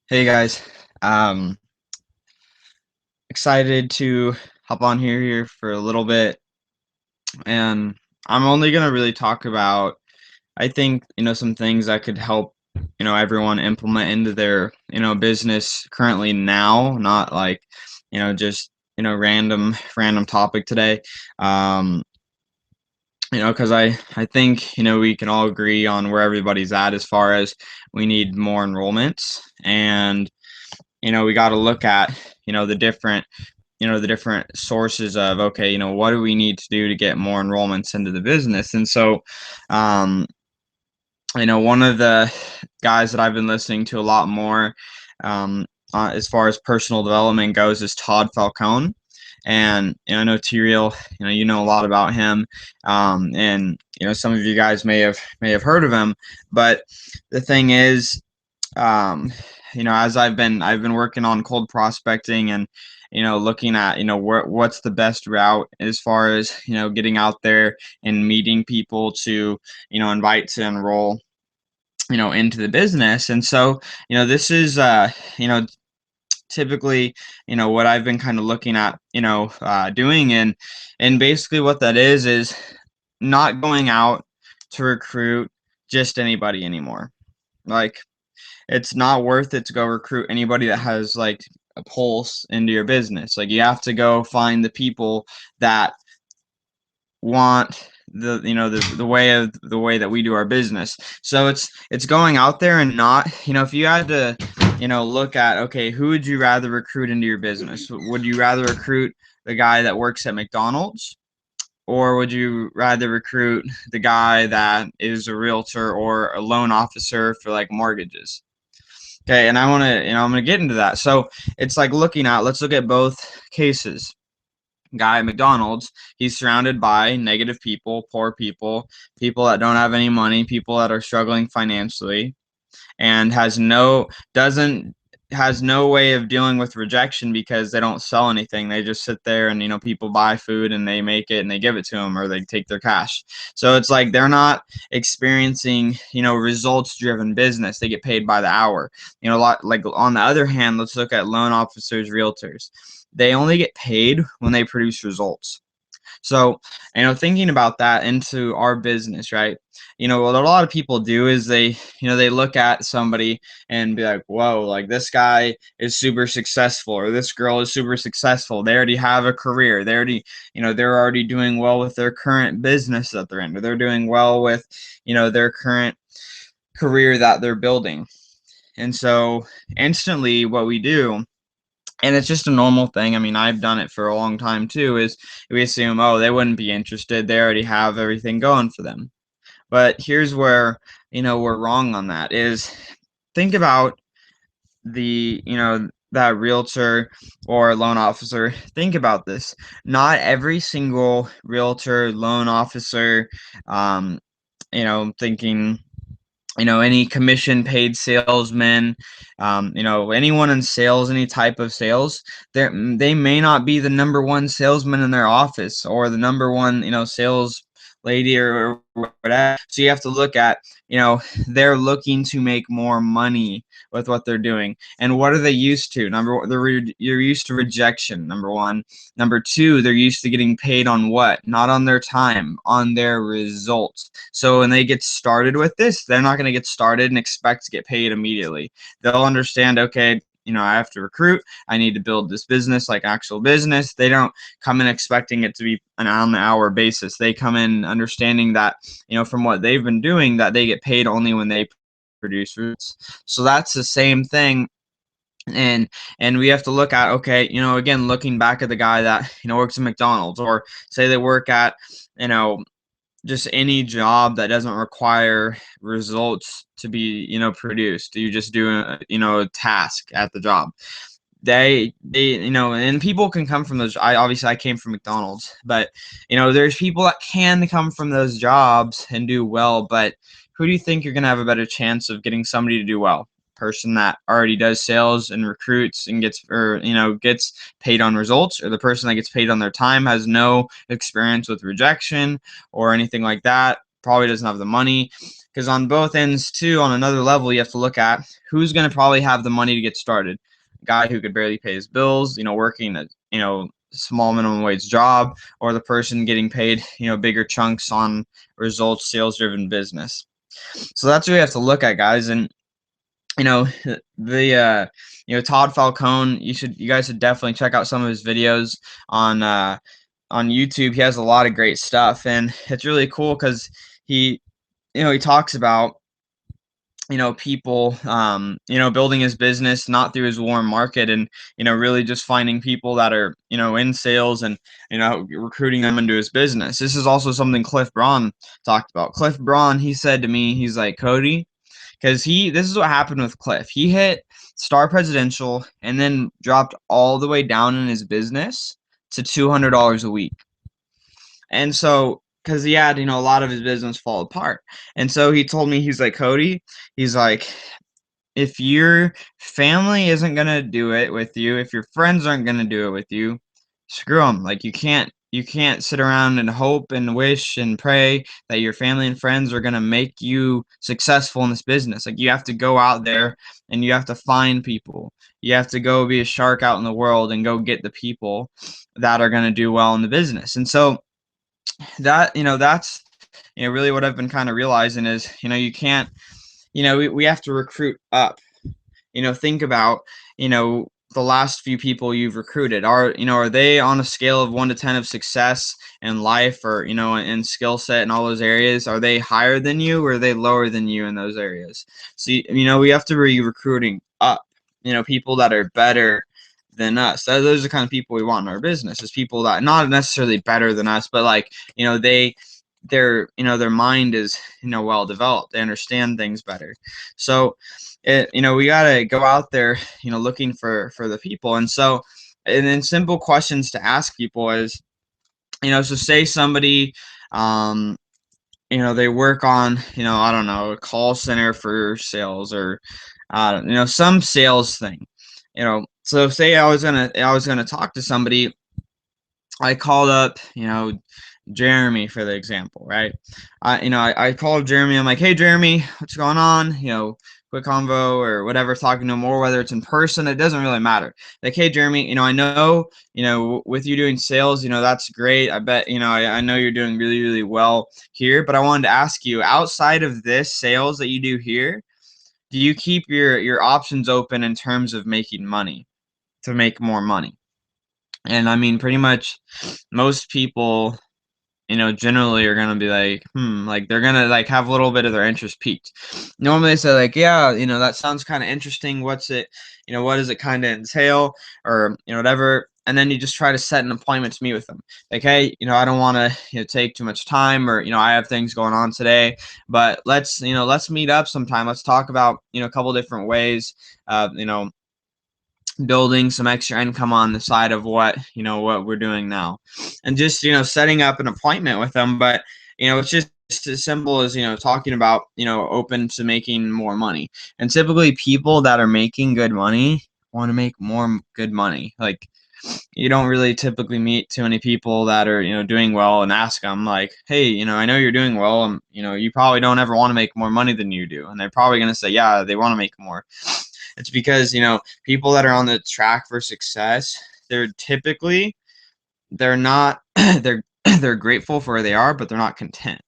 Hey guys, um, excited to hop on here for a little bit, and I'm only gonna really talk about, I think, some things that could help, everyone implement into their, business currently now, not like, just, random topic today. Um, because I think, we can all agree on where everybody's at as far as we need more enrollments, and we got to look at the different sources of, okay, what do we need to do to get more enrollments into the business. And so um one of the guys that I've been listening to a lot more, as far as personal development goes, is Todd Falcone. And I know T-Real, a lot about him, and some of you guys may have heard of him. But the thing is, um, as I've been working on cold prospecting and looking at what's the best route as far as getting out there and meeting people to invite to enroll into the business. And so this is typically what I've been kind of looking at doing. And basically what that is not going out to recruit just anybody anymore. Like, it's not worth it to go recruit anybody that has like a pulse into your business. Like, you have to go find the people that want the way that we do our business. So it's going out there and not, if you had to look at, okay, who would you rather recruit into your business? Would you rather recruit the guy that works at McDonald's, or would you rather recruit the guy that is a realtor or a loan officer for like mortgages? Okay, and I'm gonna get into that. So it's like let's look at both cases. Guy at McDonald's, he's surrounded by negative people, poor people, people that don't have any money, people that are struggling financially, and doesn't has no way of dealing with rejection because they don't sell anything. They just sit there and people buy food and they make it and they give it to them, or they take their cash. So it's like they're not experiencing results driven business. They get paid by the hour. A lot, like, on the other hand, let's look at loan officers, realtors. They only get paid when they produce results. So, thinking about that into our business, right? What a lot of people do is they look at somebody and be like, whoa, like, this guy is super successful, or this girl is super successful. They already have a career. They're already doing well with their current business that they're in, or they're doing well with, their current career that they're building. And so instantly what we do, and it's just a normal thing. I mean, I've done it for a long time too, is we assume, oh, they wouldn't be interested. They already have everything going for them. But here's where, we're wrong on that is, think about that realtor or loan officer. Think about this. Not every single realtor, loan officer, um, thinking, any commission paid salesman, anyone in sales, any type of sales, they may not be the number one salesman in their office, or the number one, sales lady, or whatever. So you have to look at, they're looking to make more money with what they're doing. And what are they used to? Number one, you're used to rejection, number one. Number two, they're used to getting paid on what? Not on their time, on their results. So when they get started with this, they're not going to get started and expect to get paid immediately. They'll understand, okay, I have to recruit. I need to build this business, like actual business. They don't come in expecting it to be an on-the-hour basis. They come in understanding that, from what they've been doing, that they get paid only when they produce results. So that's the same thing. And we have to look at, okay, again, looking back at the guy that works at McDonald's, or say they work at just any job that doesn't require results to be produced. You just do a task at the job. They and people can come from those. I came from McDonald's, but there's people that can come from those jobs and do well. But who do you think you're gonna have a better chance of getting somebody to do well? Person that already does sales and recruits and gets paid on results, or the person that gets paid on their time, has no experience with rejection or anything like that, probably doesn't have the money. Because on both ends too, on another level, you have to look at who's going to probably have the money to get started. A guy who could barely pay his bills, working a small minimum wage job, or the person getting paid bigger chunks on results sales driven business. So that's what we have to look at, guys. And the Todd Falcone, you guys should definitely check out some of his videos on YouTube. He has a lot of great stuff, and it's really cool because he talks about people building his business not through his warm market, and really just finding people that are in sales, and recruiting them into his business. This is also something Cliff Braun talked about. Cliff Braun, he said to me, he's like, Cody, because this is what happened with Cliff. He hit Star Presidential and then dropped all the way down in his business to $200 a week. And so, because he had, a lot of his business fall apart. And so he told me, he's like, Cody, he's like, if your family isn't going to do it with you, if your friends aren't going to do it with you, screw them. Like, you can't sit around and hope and wish and pray that your family and friends are going to make you successful in this business. Like, you have to go out there and you have to find people. You have to go be a shark out in the world and go get the people that are going to do well in the business. And so that's really what I've been kind of realizing is you can't we have to recruit up. Think about the last few people you've recruited. Are they on a scale of 1 to 10 of success in life, or in skill set in all those areas? Are they higher than you, or are they lower than you in those areas? So we have to be recruiting up, people that are better than us. Those are the kind of people we want in our business, is people that not necessarily better than us, but like their mind is well developed. They understand things better. So we got to go out there looking for the people. And so, and then simple questions to ask people is so say somebody they work on I don't know, a call center for sales, or some sales thing. So say I was gonna talk to somebody. I called up Jeremy, for the example, right? I called Jeremy. I'm like, hey Jeremy, what's going on? Quick convo or whatever, talking to him, or whether it's in person, it doesn't really matter. Like, hey Jeremy, I know with you doing sales, that's great. I bet I know you're doing really, really well here, but I wanted to ask you, outside of this sales that you do here, do you keep your options open in terms of making money, to make more money? And I mean, pretty much most people generally are gonna be like, like they're gonna like have a little bit of their interest peaked. Normally they say like, yeah, that sounds kind of interesting. What's it, what does it kind of entail, or whatever. And then you just try to set an appointment to meet with them. Like, hey, I don't want to take too much time, or I have things going on today, but let's meet up sometime. Let's talk about a couple different ways of building some extra income on the side of what we're doing now, and just setting up an appointment with them. But it's just as simple as talking about open to making more money. And typically people that are making good money want to make more good money. Like, you don't really typically meet too many people that are doing well and ask them like, hey, I know you're doing well, and you probably don't ever want to make more money than you do. And they're probably going to say, yeah, they want to make more. It's because people that are on the track for success, they're not they're grateful for where they are, but they're not content.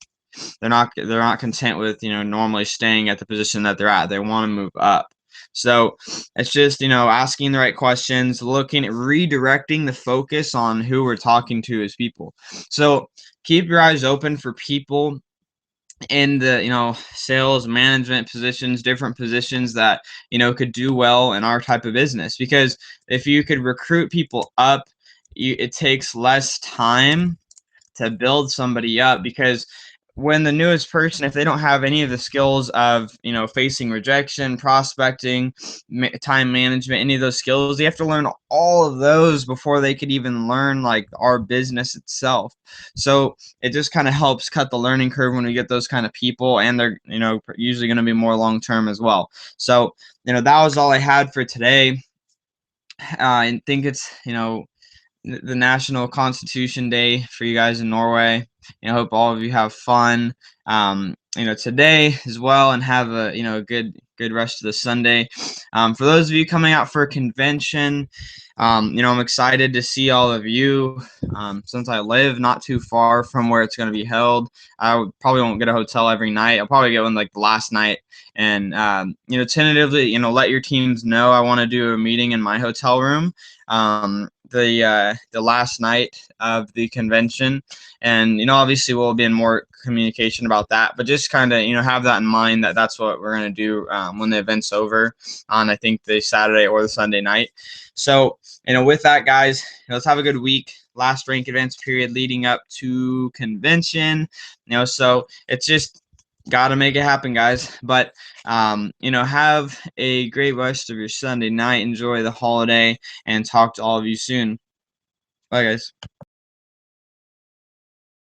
They're not content with normally staying at the position that they're at. They want to move up. So it's just asking the right questions, looking at redirecting the focus on who we're talking to as people. So keep your eyes open for people in the sales management positions, different positions that could do well in our type of business. Because if you could recruit people up, it takes less time to build somebody up. Because when the newest person, if they don't have any of the skills of facing rejection, prospecting, time management, any of those skills, they have to learn all of those before they could even learn like our business itself. So it just kind of helps cut the learning curve when we get those kind of people, and they're usually going to be more long term as well. So that was all I had for today. I think it's the National Constitution Day for you guys in Norway. hope all of you have fun, today as well, and have a good rest of the Sunday. For those of you coming out for a convention, I'm excited to see all of you. Since I live not too far from where it's going to be held, probably won't get a hotel every night. I'll probably get one like the last night, and tentatively, let your teams know. I want to do a meeting in my hotel room the last night of the convention, and obviously we'll be in more communication about that, but just kind of have that in mind, that that's what we're going to do when the event's over on, I think, the Saturday or the Sunday night. So with that, guys, let's have a good week. Last rank advance period leading up to convention, so it's just got to make it happen, guys. But have a great rest of your Sunday night. Enjoy the holiday, and talk to all of you soon. Bye, guys.